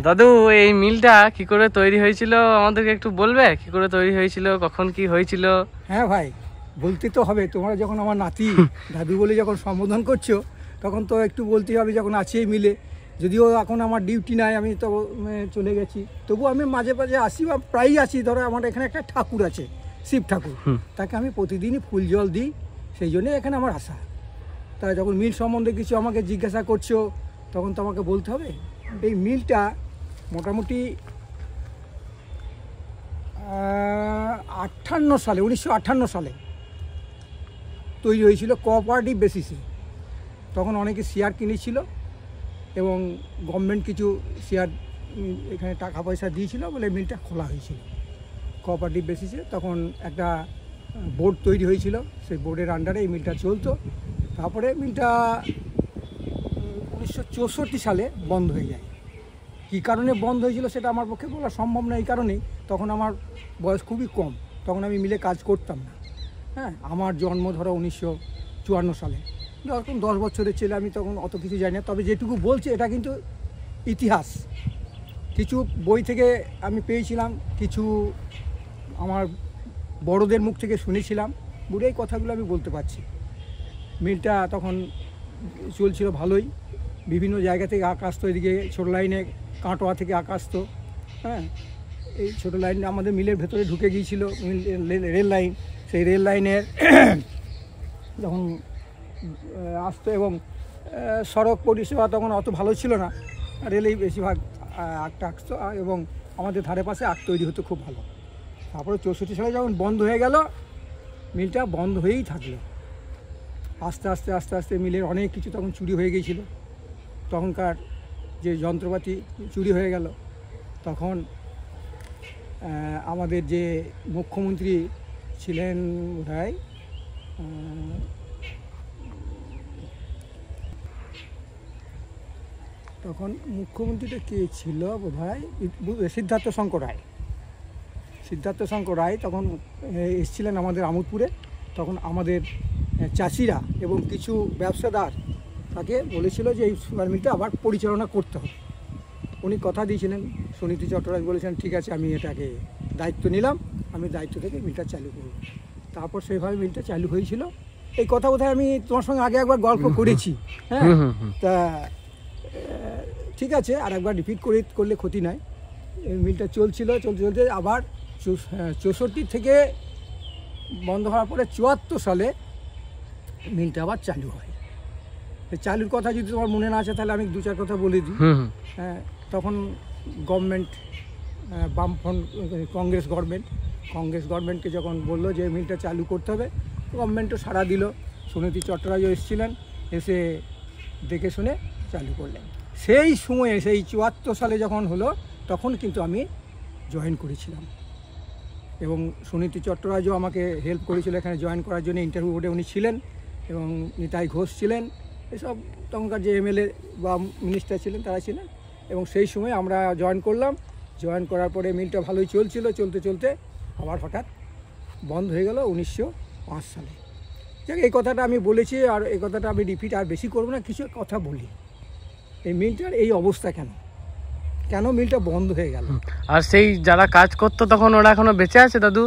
দাদু, এই মিলটা কি করে তৈরি হয়েছিল আমাদেরকে একটু বলবে? কি করে তৈরি হয়েছিল, কখন কি হয়েছিল? হ্যাঁ ভাই, বলতে তো হবে। তোমরা যখন আমার নাতি দাদু বলে যখন সম্বোধন করছো, তখন তো একটু বলতেই হবে। যখন আছি এই মিলে, যদিও এখন আমার ডিউটি নাই, আমি তো চলে গেছি, তবু আমি মাঝে মাঝে আসি বা প্রায়ই আসি। ধরো আমার এখানে একটা ঠাকুর আছে, শিব ঠাকুর, তাকে আমি প্রতিদিনই ফুল জল দিই, সেই জন্যে এখানে আমার আসা। তা যখন মিল সম্বন্ধে কিছু আমাকে জিজ্ঞাসা করছো, তখন তো আমাকে বলতে হবে। এই মিলটা মোটামুটি 1958 সালে তৈরি হয়েছিল কোঅপারেটিভ বেসিসে। তখন অনেকে শেয়ার কিনেছিল এবং গভর্নমেন্ট কিছু শেয়ার এখানে টাকা পয়সা দিয়েছিল বলে মিলটা খোলা হয়েছিল কোঅপারেটিভ বেসিসে। তখন একটা বোর্ড তৈরি হয়েছিল, সেই বোর্ডের আন্ডারে এই মিলটা চলতো। তারপরে মিলটা 1964 সালে বন্ধ হয়ে যায়। কী কারণে বন্ধ হয়েছিল সেটা আমার পক্ষে বলা সম্ভব না। এই কারণেই, তখন আমার বয়স খুবই কম, তখন আমি মিলে কাজ করতাম না। হ্যাঁ, আমার জন্ম ধরো 1954 সালে, যখন 10 বছরের ছেলে, আমি তখন অত কিছু জানি না। তবে যেটুকু বলছি এটা কিন্তু ইতিহাস। কিছু বই থেকে আমি পেয়েছিলাম, কিছু আমার বড়দের মুখ থেকে শুনেছিলাম, বুড়ো এই কথাগুলো আমি বলতে পারছি। মিলটা তখন চলছিল ভালোই, বিভিন্ন জায়গা থেকে আঁক আসতো। এদিকে ছোটো লাইনে কাটোয়া থেকে আঁক আসতো। হ্যাঁ, এই ছোটো লাইন আমাদের মিলের ভেতরে ঢুকে গিয়েছিল, রেল লাইন। সেই রেল লাইনের যখন আসতো, এবং সড়ক পরিষেবা তখন অত ভালো ছিল না, রেলেই বেশিরভাগ আঁকটা আসতো, এবং আমাদের ধারে পাশে আঁক তৈরি হতো খুব ভালো। তারপরে 64 সালে যখন বন্ধ হয়ে গেল, মিলটা বন্ধ হয়েই থাকলো। আস্তে আস্তে আস্তে আস্তে মিলের অনেক কিছু তখন চুরি হয়ে গিয়েছিল। তখনকার যে যন্ত্রপাতি চুরি হয়ে গেল, তখন আমাদের যে মুখ্যমন্ত্রী ছিলেন বোধহয়, তখন মুখ্যমন্ত্রীটা কে ছিল বোধহয়, সিদ্ধার্থ শঙ্কর রায় তখন এসেছিলেন আমাদের আমোদপুরে। তখন আমাদের চাষিরা এবং কিছু ব্যবসাদার তাকে বলেছিল যে এই সুগার মিলটা আবার পরিচালনা করতে হবে। উনি কথা দিয়েছিলেন, সুনীতি চট্টরাজ বলেছেন ঠিক আছে, আমি এটাকে দায়িত্ব নিলাম, আমি দায়িত্ব থেকে মিলটা চালু করব। তারপর সেইভাবে মিলটা চালু হয়েছিল। এই কথা বোধহয় আমি তোমার সঙ্গে আগে একবার গল্প করেছি। হ্যাঁ, তা ঠিক আছে, আর একবার রিপিট করলে ক্ষতি নাই। এই মিলটা চলতে চলতে আবার 64 থেকে বন্ধ হওয়ার পরে 74 সালে মিলটা আবার চালু হয়। চালুর কথা যদি তোমার মনে না আছে, তাহলে আমি 2-4 কথা বলে দিই। হ্যাঁ, তখন গভর্নমেন্ট, বামফ্রন্ট কংগ্রেস গভর্নমেন্টকে যখন বললো যে মিলটা চালু করতে হবে, গভর্নমেন্টও সাড়া দিল। সুনীতি চট্টরাজও এসেছিলেন, এসে দেখে শুনে চালু করলেন। সেই সময়ে, সেই 74 সালে যখন হলো, তখন কিন্তু আমি জয়েন করেছিলাম, এবং সুনীতি চট্টরাজও আমাকে হেল্প করেছিল এখানে জয়েন করার জন্য। ইন্টারভিউ বোর্ডে উনি ছিলেন, এবং নিতাই ঘোষ ছিলেন, এসব তখনকার যে এমএলএ বা মিনিস্টার ছিলেন তারা ছিলেন। এবং সেই সময় আমরা জয়েন করলাম। জয়েন করার পরে মিলটা ভালোই চলছিল, চলতে আবার হঠাৎ বন্ধ হয়ে গেল 1905 সালে। যাক, এই কথাটা আমি বলেছি, আর এই কথাটা আমি রিপিট আর বেশি করবো না। কিছু কথা বলি, এই মিলটার এই অবস্থা কেন মিলটা বন্ধ হয়ে গেল। আর সেই যারা কাজ করতো তখন, ওরা এখনো বেঁচে আছে দাদু?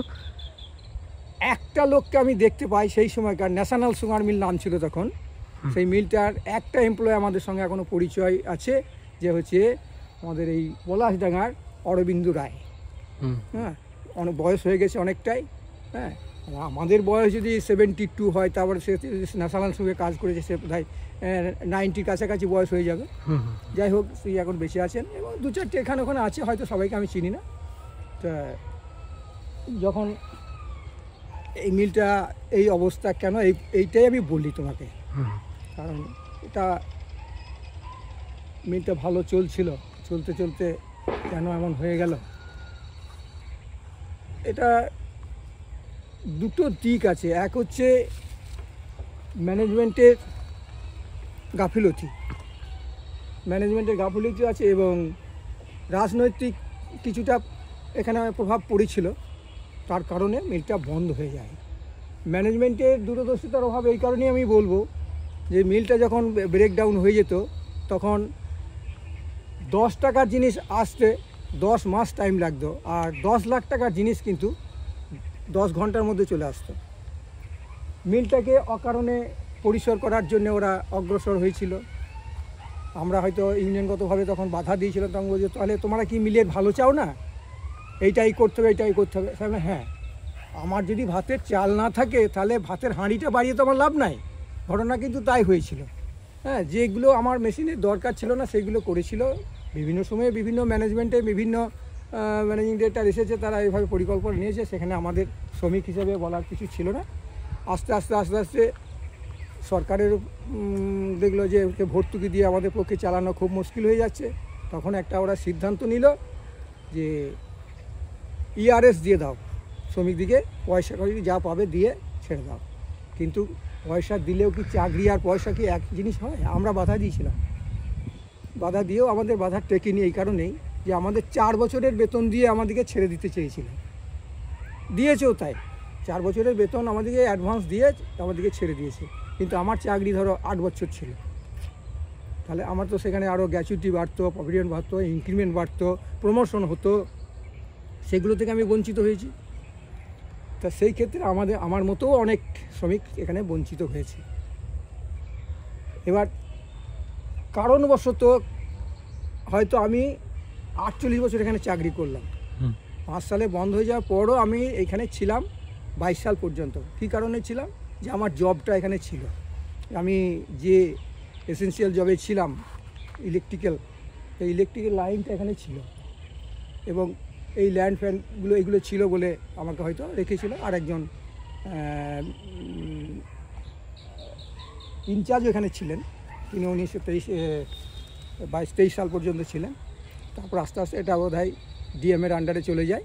একটা লোককে আমি দেখতে পাই, সেই সময়কার ন্যাশনাল সুগার মিল নাম ছিল তখন। সেই মিলটার একটা এমপ্লয় আমাদের সঙ্গে এখনো পরিচয় আছে, যে হচ্ছে আমাদের এই পলাশডাঙ্গার অরবিন্দু রায়। হ্যাঁ, অনেক বয়স হয়ে গেছে অনেকটাই। হ্যাঁ, আমাদের বয়স যদি 72 হয়, তারপরে সে ন্যাশনাল সুগে কাজ করেছে, সে বোধহয় 90 কাছাকাছি বয়স হয়ে যাবে। যাই হোক, সে এখন বেঁচে আছেন, এবং 2-4টে এখানে ওখানে আছে, হয়তো সবাইকে আমি চিনি না। তা যখন এই মিলটা এই অবস্থা কেন, এইটাই আমি বলি তোমাকে। কারণ এটা মিলটা ভালো চলছিল, চলতে কেন এমন হয়ে গেল, এটা দুটো দিক আছে। এক হচ্ছে ম্যানেজমেন্টের গাফিলতি আছে, এবং রাজনৈতিক কিছুটা এখানে প্রভাব পড়েছিল, তার কারণে মিলটা বন্ধ হয়ে যায়। ম্যানেজমেন্টের দূরদর্শিতার অভাব এই কারণেই আমি বলবো, যে মিলটা যখন ব্রেকডাউন হয়ে যেত, তখন 10 টাকার জিনিস আসতে 10 মাস টাইম লাগতো, আর 10 লাখ টাকার জিনিস কিন্তু 10 ঘন্টার মধ্যে চলে আসতো। মিলটাকে অকারণে পরিসর করার জন্য ওরা অগ্রসর হয়েছিল। আমরা হয়তো ইউনিয়নগতভাবে তখন বাধা দিয়েছিলাম, তখন বলছি তাহলে তোমরা কি মিলের ভালো চাও না, এইটাই করতে হবে এইটাই করতে হবে। তাহলে হ্যাঁ, আমার যদি ভাতের চাল না থাকে তাহলে ভাতের হাঁড়িটা বাড়িয়ে তো আমার লাভ নাই। ঘটনা কিন্তু তাই হয়েছিল। হ্যাঁ, যেগুলো আমার মেশিনের দরকার ছিল না সেগুলো করেছিল। বিভিন্ন সময়ে বিভিন্ন ম্যানেজমেন্টে বিভিন্ন ম্যানেজিং ডিরেক্টর এসেছে, তারা এইভাবে পরিকল্পনা নিয়েছে, সেখানে আমাদের শ্রমিক হিসেবে বলার কিছু ছিল না। আস্তে আস্তে আস্তে আস্তে সরকারের দেখলো যে ওকে ভর্তুকি দিয়ে আমাদের পক্ষে চালানো খুব মুশকিল হয়ে যাচ্ছে। তখন একটা ওরা সিদ্ধান্ত নিল যে ইআরএস দিয়ে দাও, শ্রমিকদিকে পয়সা করে যা পাবে দিয়ে ছেড়ে দাও। কিন্তু পয়সা দিলেও কি চাকরি আর পয়সা কি এক জিনিস হয়? আমরা বাধা দিয়েছিলাম, বাধা দিয়েও আমাদের বাধা টেকেনি এই কারণেই যে আমাদের 4 বছরের বেতন দিয়ে আমাদেরকে ছেড়ে দিতে চেয়েছিল, দিয়েছেও তাই। 4 বছরের বেতন আমাদেরকে অ্যাডভান্স দিয়ে আমাদেরকে ছেড়ে দিয়েছে। কিন্তু আমার চাকরি ধরো 8 বছর ছিল, তাহলে আমার তো সেখানে আরও গ্র্যাচুইটি বাড়তো, প্রভিডেন্ট বাড়তো, ইনক্রিমেন্ট বাড়তো, প্রমোশন হতো, সেগুলো থেকে আমি বঞ্চিত হয়েছি। তা সেই ক্ষেত্রে আমার মতো অনেক শ্রমিক এখানে বঞ্চিত হয়েছে। এবার কারণবশত হয়তো আমি 48 বছর এখানে চাকরি করলাম, 5 সালে বন্ধ হয়ে যাওয়ার পরও আমি এখানে ছিলাম 22 সাল পর্যন্ত। কী কারণে ছিলাম? যে আমার জবটা এখানে ছিল, আমি যে এসেন্সিয়াল জবে ছিলাম ইলেকট্রিক্যাল, এই ইলেকট্রিক্যাল লাইনটা এখানে ছিল এবং এই ল্যান্ড ফ্যানগুলো এগুলো ছিল বলে আমাকে হয়তো রেখেছিল। আর একজন ইনচার্জ এখানে ছিলেন, তিনি 1923 সাল পর্যন্ত ছিলেন। তারপর আস্তে আস্তে এটা বোধহয় ডিএমের আন্ডারে চলে যায়।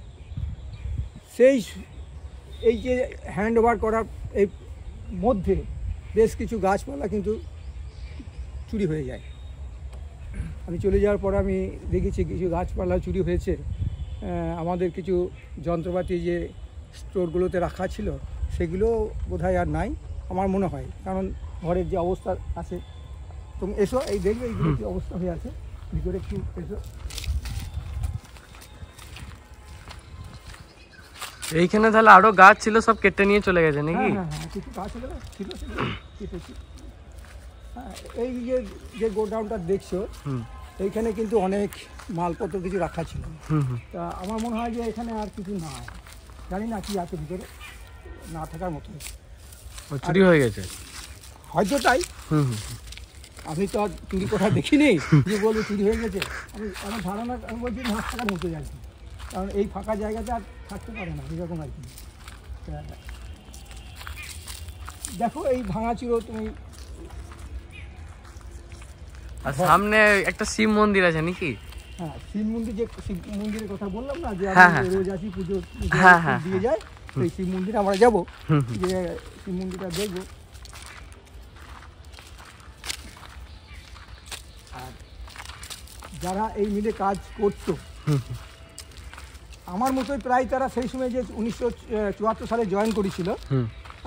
এই যে হ্যান্ড ওভার করার এই মধ্যে বেশ কিছু গাছপালা কিন্তু চুরি হয়ে যায়। আমি চলে যাওয়ার পর আমি দেখেছি কিছু গাছপালা চুরি হয়েছে। আমাদের কিছু যন্ত্রপাতি যে স্টোরগুলোতে রাখা ছিল সেগুলো বোধহয় আর নাই আমার মনে হয়, কারণ ঘরের যে অবস্থা আছে। তুমি এসো, এই দেখবে এইগুলো কী অবস্থা হয়ে আছে, ভিতরে একটু এসো। এইখানে তাহলে আরো গাছ ছিল, সব কেটে নিয়ে চলে গেছে নাকি? হ্যাঁ, কিছু গাছ ছিল কেটেছি। হ্যাঁ, এই যে গোডাউনটা দেখছো, এইখানে কিন্তু অনেক মালপত্র কিছু রাখা ছিল। তা আমার মনে হয় যে এখানে আর কিছু নাই, জানি না কি আছে ভিতরে, না থাকার মতো। চুরি হয়ে গেছে হয়তো তাই। আমি তো আর চুরি করা দেখিনি যে বলবো চুরি হয়ে গেছে। আমার ধারণা, আমি বলছি না থাকার মতো আর কি, কারণ এই ফাঁকা জায়গাতে আর থাকতে পারে না এরকম আর কি। দেখো এই ভাঙাচুরো তুমি। আর সামনে একটা শিব মন্দির আছে নাকি? হ্যাঁ, শিব মন্দির, যে শিব মন্দিরের কথা বললাম না যে হ্যাঁ, আমি রোজ আসি পুজো দিয়ে যাই, সেই শিব মন্দিরে আমরা যাবো, যে শিব মন্দিরটা দেখবো। আর যারা এই মিলে কাজ করতো আমার মতোই প্রায়, তারা সেই সময় যে 1974 সালে জয়েন করেছিল,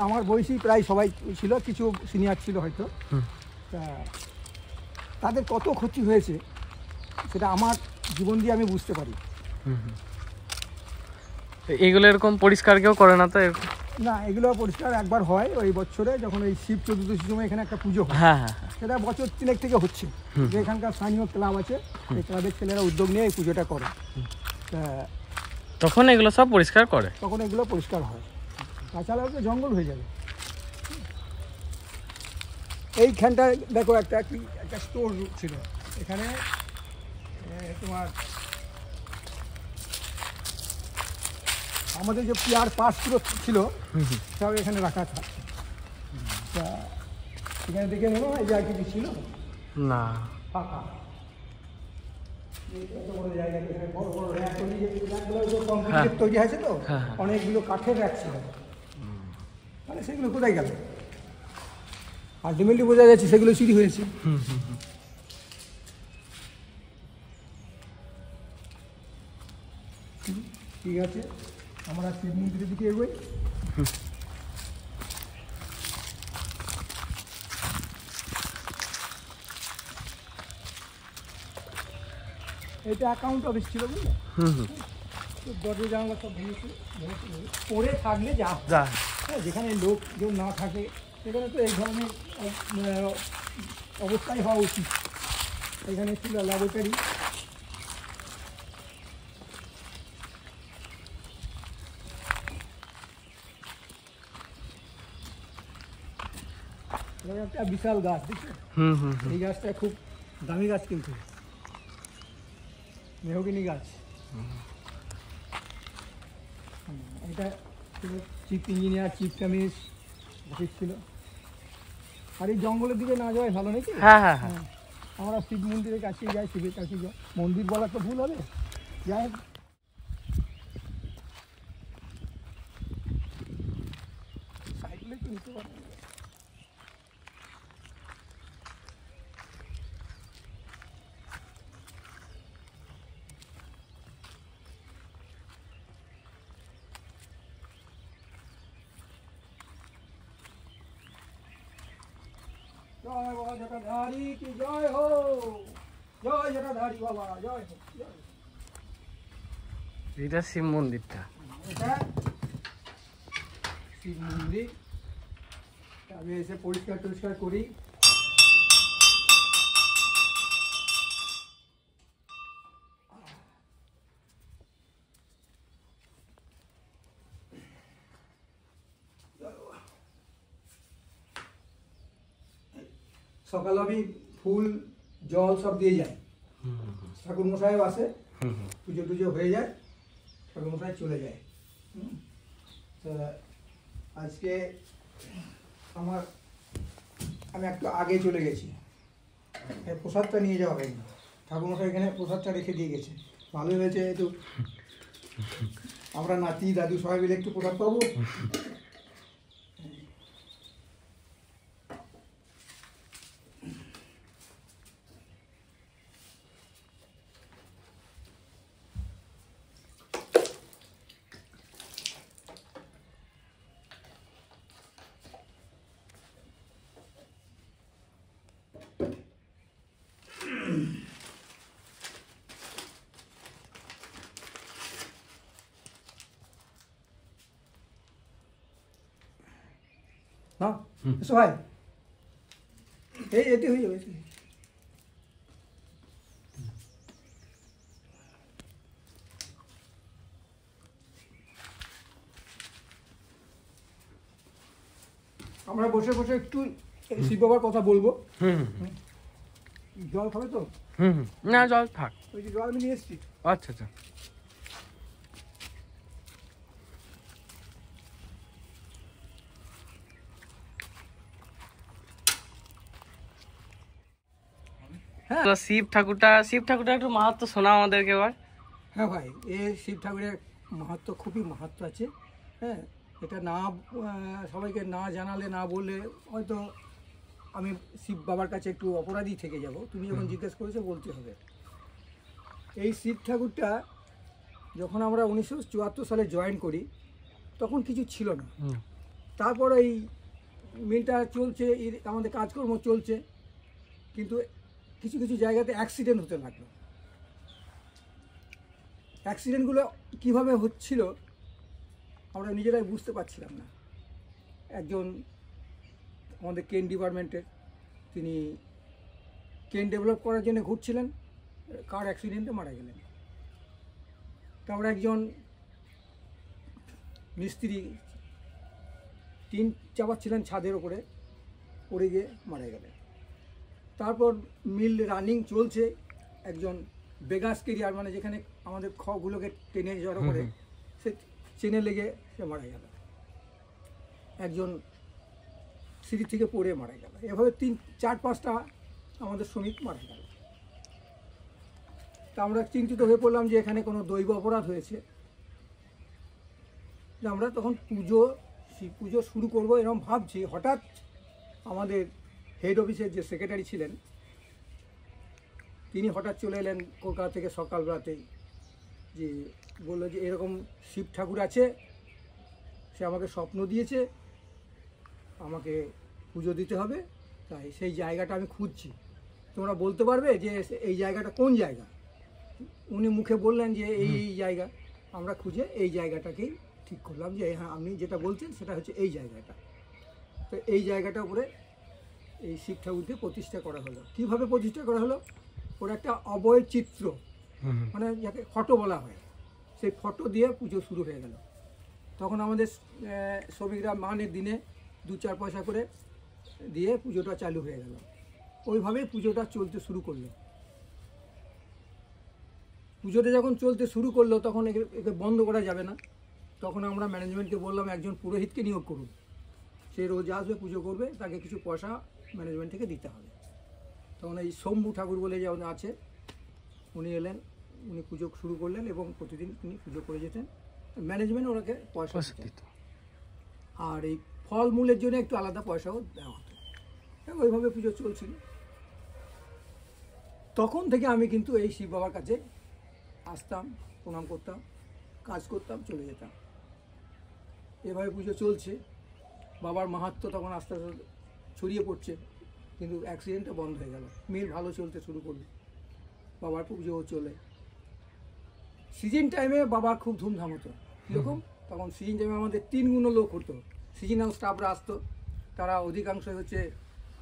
আমার বয়সী প্রায় সবাই ছিল, কিছু সিনিয়র ছিল হয়তো। তা তাদের কত ক্ষতি হয়েছে সেটা আমার জীবন দিয়ে আমি বুঝতে পারি। এগুলো এরকম পরিষ্কার কেউ করে না তো? না, এগুলো পরিষ্কার একবার হয় ওই বছরে, যখন ওই শিব চতুর্দশীর সময় এখানে একটা পুজো হয়। হ্যাঁ, সেটা বছর 3 থেকে হচ্ছে। যে এখানকার স্থানীয় ক্লাব আছে, এই ক্লাবের ছেলেরা উদ্যোগ নিয়ে এই পুজোটা করে। তা তখন এগুলো সব পরিষ্কার করে, তখন এগুলো পরিষ্কার হয়, তাছাড়া তো জঙ্গল হয়ে যাবে। এইখানটা দেখো একটা স্টোর ছিল এখানে, তোমার আমাদের যে পেয়ার পার্টসগুলো ছিল সব এখানে রাখা থাকে। তা এখানে দেখে মনে হয় যে আর কিছু ছিল না, ফাঁকা। তৈরি আছে তো, অনেকগুলো কাঠের র্যাক ছিল, মানে সেগুলো কোথায় গেল? আলটিমেটলি বোঝা যাচ্ছে সেগুলো চুরি হয়েছে। ঠিক আছে, আমরা শিব মন্দিরের দিকে এগোই। এটা অ্যাকাউন্ট অফিস ছিল বুঝলে, হুম হুম। তো দরজা জানালা সব ভেঙেছে, পড়ে থাকলে যা হয়। যা হ্যাঁ, যেখানে লোকজন না থাকে সেখানে তো এই ধরনের অবস্থাই হওয়া উচিত। এখানে ছিল ল্যাবরেটরি, একটা বিশাল গাছ দেখছো, হুম হুম হুম। এই গাছটা খুব দামি গাছ কিন্তু, মেহগিনি গাছ। এটা ছিল chief engineer, chief chemist office ছিল। আর এই জঙ্গলের দিকে না যাওয়াই ভালো নাকি? হ্যাঁ হ্যাঁ হ্যাঁ। হ্যাঁ, আমরা শিব মন্দিরের কাছেই যাই, শিবের কাছে যাই, মন্দির বলা তো ভুল হবে, যাই হোক। সাইকেলে তো নিতে পারবো না। জয় বাবা জটাধারী কি জয় হো, জয় জটাধারী বাবা জয় হো, জয় হো। এইটা শিব মন্দিরটা। এটা শিব মন্দির, আমি এসে পরিষ্কার টরিষ্কার করি। সকাল আমি ফুল জল সব দিয়ে যাই, ঠাকুর মশাইও আসে, পুজো টুজো হয়ে যায়, ঠাকুর মশাই চলে যায়। তো আজকে আমি একটু আগে চলে গেছি, এই প্রসাদটা নিয়ে যাওয়া হয়নি, ঠাকুর মশাই এখানে প্রসাদটা রেখে দিয়ে গেছে, ভালোই হয়েছে। একটু আমরা নাতি দাদু সবাই মিলে একটু প্রসাদ পাবো। হ্যাঁ, এসো ভাই, এতে হয়ে যাবে। আমরা বসে বসে একটু এই শিব বাবার কথা বলবো। হুম হুম জল খাবে তো? হুম হুম। না জল থাক। ওই যে জল আমি নিয়ে এসছি। আচ্ছা আচ্ছা। হ্যাঁ তো শিব ঠাকুরটা একটু মাহাত্ম শোনা আমাদেরকে এবার। হ্যাঁ ভাই, এ শিব ঠাকুরের মাহাত্ম্য, খুবই মাহাত্ম্য আছে। হ্যাঁ, এটা না সবাইকে না জানালে, না বললে হয়তো আমি শিব বাবার কাছে একটু অপরাধী থেকে যাব। তুমি যখন জিজ্ঞেস করেছো বলতে হবে। এই শিব ঠাকুরটা যখন আমরা 1974 সালে জয়েন করি তখন কিছু ছিল না। তারপর এই মিলটা চলছে, আমাদের কাজকর্ম চলছে, কিন্তু কিছু কিছু জায়গাতে অ্যাক্সিডেন্ট হতে লাগলো। অ্যাক্সিডেন্টগুলো কীভাবে হচ্ছিল আমরা নিজেরাই বুঝতে পারছিলাম না। একজন আমাদের কেন ডিপার্টমেন্টের, তিনি কেন ডেভেলপ করার জন্য ঘুরছিলেন, কার অ্যাক্সিডেন্টে মারা গেলেন। তারপর একজন মিস্ত্রি টিন চাপাচ্ছিলেন ছাদের ওপরে, পড়ে গিয়ে মারা গেলেন। তারপর মিল রানিং চলছে, একজন বেগাস কেরিয়ার, মানে যেখানে আমাদের খগুলোকে টেনে জড়ো করে, সে চেনে লেগে সে মারা গেল। একজন সিঁড়ি থেকে পড়ে মারা গেল। এভাবে 4-5টা আমাদের শ্রমিক মারা গেল। তা আমরা চিন্তিত হয়ে পড়লাম যে এখানে কোনো দৈব অপরাধ হয়েছে। আমরা তখন পুজো শুরু করব এরকম ভাবছি, হঠাৎ আমাদের হেড অফিসের যে সেক্রেটারি ছিলেন তিনি হঠাৎ চলে এলেন কলকাতা থেকে সকালবেলাতেই, যে বললো যে এরকম শিব ঠাকুর আছে, সে আমাকে স্বপ্ন দিয়েছে, আমাকে পুজো দিতে হবে, তাই সেই জায়গাটা আমি খুঁজছি, তোমরা বলতে পারবে যে এই জায়গাটা কোন জায়গা? উনি মুখে বললেন যে এই জায়গা, আমরা খুঁজে এই জায়গাটাকেই ঠিক করলাম যে হ্যাঁ আপনি যেটা বলছেন সেটা হচ্ছে এই জায়গাটা। তো এই জায়গাটা উপরে এই শিব ঠাকুরকে প্রতিষ্ঠা করা হলো। কীভাবে প্রতিষ্ঠা করা হলো? ওর একটা অবয় চিত্র, মানে যাকে ফটো বলা হয়, সেই ফটো দিয়ে পুজো শুরু হয়ে গেল। তখন আমাদের শ্রমিকরা মানের দিনে 2-4 পয়সা করে দিয়ে পুজোটা চালু হয়ে গেল। ওইভাবেই পুজোটা চলতে শুরু করলো। পুজোটা যখন চলতে শুরু করলো তখন একে বন্ধ করা যাবে না। তখন আমরা ম্যানেজমেন্টকে বললাম একজন পুরোহিতকে নিয়োগ করুন, সে রোজ আসবে, পুজো করবে, তাকে কিছু পয়সা ম্যানেজমেন্ট থেকে দিতে হবে। তখন এই শম্ভু ঠাকুর বলে যে আছে, উনি এলেন, উনি পুজো শুরু করলেন এবং প্রতিদিন উনি পুজো করে যেতেন। ম্যানেজমেন্ট ওনাকে পয়সা দিত, আর এই ফলমূলের জন্য একটু আলাদা পয়সাও দেওয়া হতো। ওইভাবে পুজো চলছিল। তখন থেকে আমি কিন্তু এই শিব বাবার কাছে আসতাম, প্রণাম করতাম, কাজ করতাম, চলে যেতাম। এভাবে পুজো চলছে। বাবার মাহাত্ম্য তখন আস্তে আস্তে ছড়িয়ে পড়ছে, কিন্তু অ্যাক্সিডেন্টটা বন্ধ হয়ে গেল। মিল ভালো চলতে শুরু করলো, বাবার পুজোও চলে। সিজন টাইমে বাবা খুব ধুমধাম হতো। কীরকম? তখন সিজন টাইমে আমাদের 3 গুণ লোক হতো। সিজনাল স্টাফরা আসতো, তারা অধিকাংশ হচ্ছে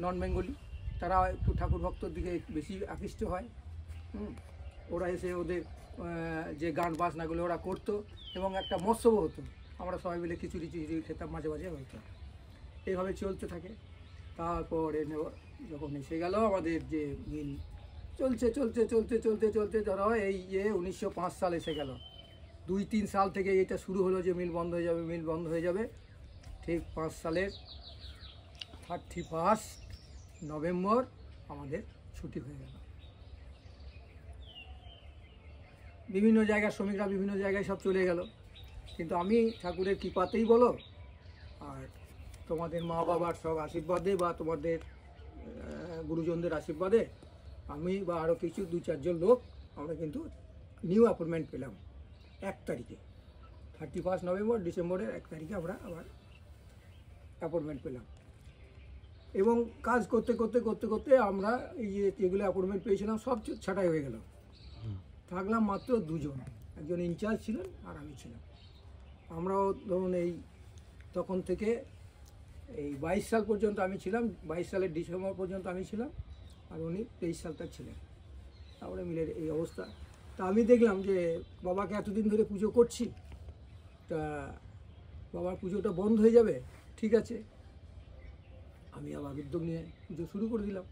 নন বেঙ্গলি, তারা একটু ঠাকুর ভক্তর দিকে বেশি আকৃষ্ট হয়। ওরা এসে ওদের যে গান বাজনাগুলো ওরা করতো এবং একটা মৎসবও হতো। আমরা সবাই মিলে খিচুড়ি খেতাম, মাঝে মাঝে হতো। এইভাবে চলতে থাকে। তারপরে যখন এসে গেল আমাদের যে মিল চলতে চলতে চলতে চলতে চলতে ধরো এই 1905 সাল এসে গেল। 2-3 সাল থেকে এটা শুরু হলো যে মিল বন্ধ হয়ে যাবে, মিল বন্ধ হয়ে যাবে। ঠিক 5 সালের 31 নভেম্বর আমাদের ছুটি হয়ে গেল। বিভিন্ন জায়গার শ্রমিকরা বিভিন্ন জায়গায় সব চলে গেল, কিন্তু আমি ঠাকুরের কৃপাতেই বলো আর তোমাদের মা বাবার সব আশীর্বাদে বা তোমাদের গুরুজনদের আশীর্বাদে আমি বা আরও কিছু 2-4 জন লোক আমরা কিন্তু নিউ অ্যাপয়েন্টমেন্ট পেলাম 1 তারিখে। 31 নভেম্বর, ডিসেম্বরের 1 তারিখে আমরা আবার অ্যাপয়েন্টমেন্ট পেলাম। এবং কাজ করতে করতে করতে করতে আমরা এই যে যেগুলো অ্যাপয়েন্টমেন্ট পেয়েছিলাম সব ছাঁটাই হয়ে গেল। থাকলাম মাত্র 2 জন, একজন ইনচার্জ ছিলেন আর আমি ছিলাম। আমরাও ধরুন এই তখন থেকে এই 22 সাল পর্যন্ত আমি ছিলাম, 22 সালের ডিসেম্বর পর্যন্ত আমি ছিলাম, আর উনি 23 সালটা ছিলেন। তারপরে মিলের এই অবস্থা। তা আমি দেখলাম যে বাবাকে এতদিন ধরে পুজো করছি, তা বাবার পুজোটা বন্ধ হয়ে যাবে, ঠিক আছে। আমি আবার উদ্যোগ নিয়ে পুজো শুরু করে দিলাম।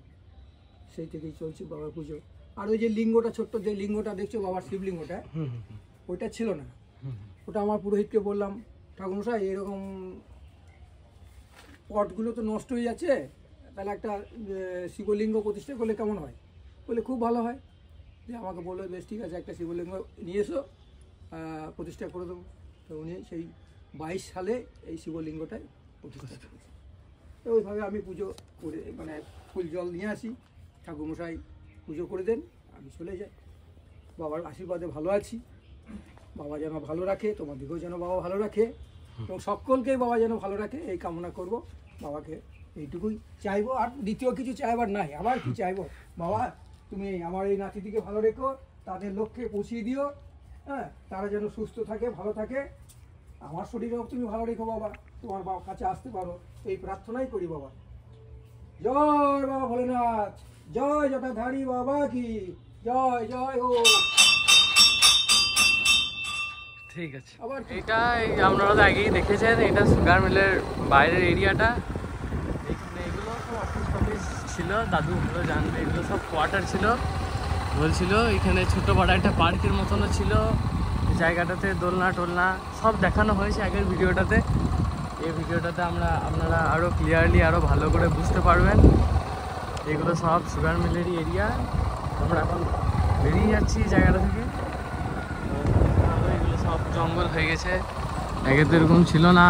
সেই থেকেই চলছে বাবার পুজো। আর ওই যে লিঙ্গটা, ছোট্ট যে লিঙ্গটা দেখছো বাবার শিবলিঙ্গটা, ওইটা ছিল না। ওটা আমার পুরোহিতকে বললাম, ঠাকুরমশাই এরকম পটগুলো তো নষ্ট হয়ে যাচ্ছে, তাহলে একটা শিবলিঙ্গ প্রতিষ্ঠা করলে কেমন হয়? বলে খুব ভালো হয়। যে আমাকে বললো বেশ ঠিক আছে, একটা শিবলিঙ্গ নিয়ে এসো, প্রতিষ্ঠা করে দেবো। তো উনি সেই 22 সালে এই শিবলিঙ্গটাই প্রতিষ্ঠা করেছে। তো ওইভাবে আমি পুজো করে মানে ফুল জল নিয়ে আসি, ঠাকুরমশাই পুজো করে দেন, আমি চলে যাই। বাবার আশীর্বাদে ভালো আছি। বাবা যেন ভালো রাখে, তোমাদেরকেও যেন বাবা ভালো রাখে এবং সকলকেই বাবা যেন ভালো রাখে, এই কামনা করব। বাবাকে এইটুকুই চাইবো, আর দ্বিতীয় কিছু চাইবার নাই। আবার কি চাইবো? বাবা তুমি আমার এই নাতিটিকে ভালো রেখো, তাদের লক্ষ্যে পৌঁছিয়ে দিও, হ্যাঁ, তারা যেন সুস্থ থাকে, ভালো থাকে। আমার শরীরেও তুমি ভালো রেখো বাবা, তোমার বাবার কাছে আসতে পারো, এই প্রার্থনাই করি বাবা। জয় বাবা ভোলেনাথ, জয় জটাধারী বাবা কি জয়, জয় ও। ঠিক আছে। এটা আপনারা তো আগেই দেখেছেন, এটা সুগার মিলের বাইরের এরিয়াটা। এখানে এগুলো সব অফিস টফিস ছিল, দাদু ভালো জানবে, এগুলো সব কোয়ার্টার ছিল। বলছিল এখানে ছোটো বড় একটা পার্কের মতনও ছিল, জায়গাটাতে দোলনা টোলনা সব দেখানো হয়েছে আগের ভিডিওটাতে। এই ভিডিওটাতে আপনারা আরও ক্লিয়ারলি আরও ভালো করে বুঝতে পারবেন। এগুলো সব সুগার মিলেরই এরিয়া। আমরা এখন বেরিয়ে যাচ্ছি জায়গাটা থেকে। এগুলো সব জঙ্গল হয়ে গেছে, আগে তো এরকম ছিল না।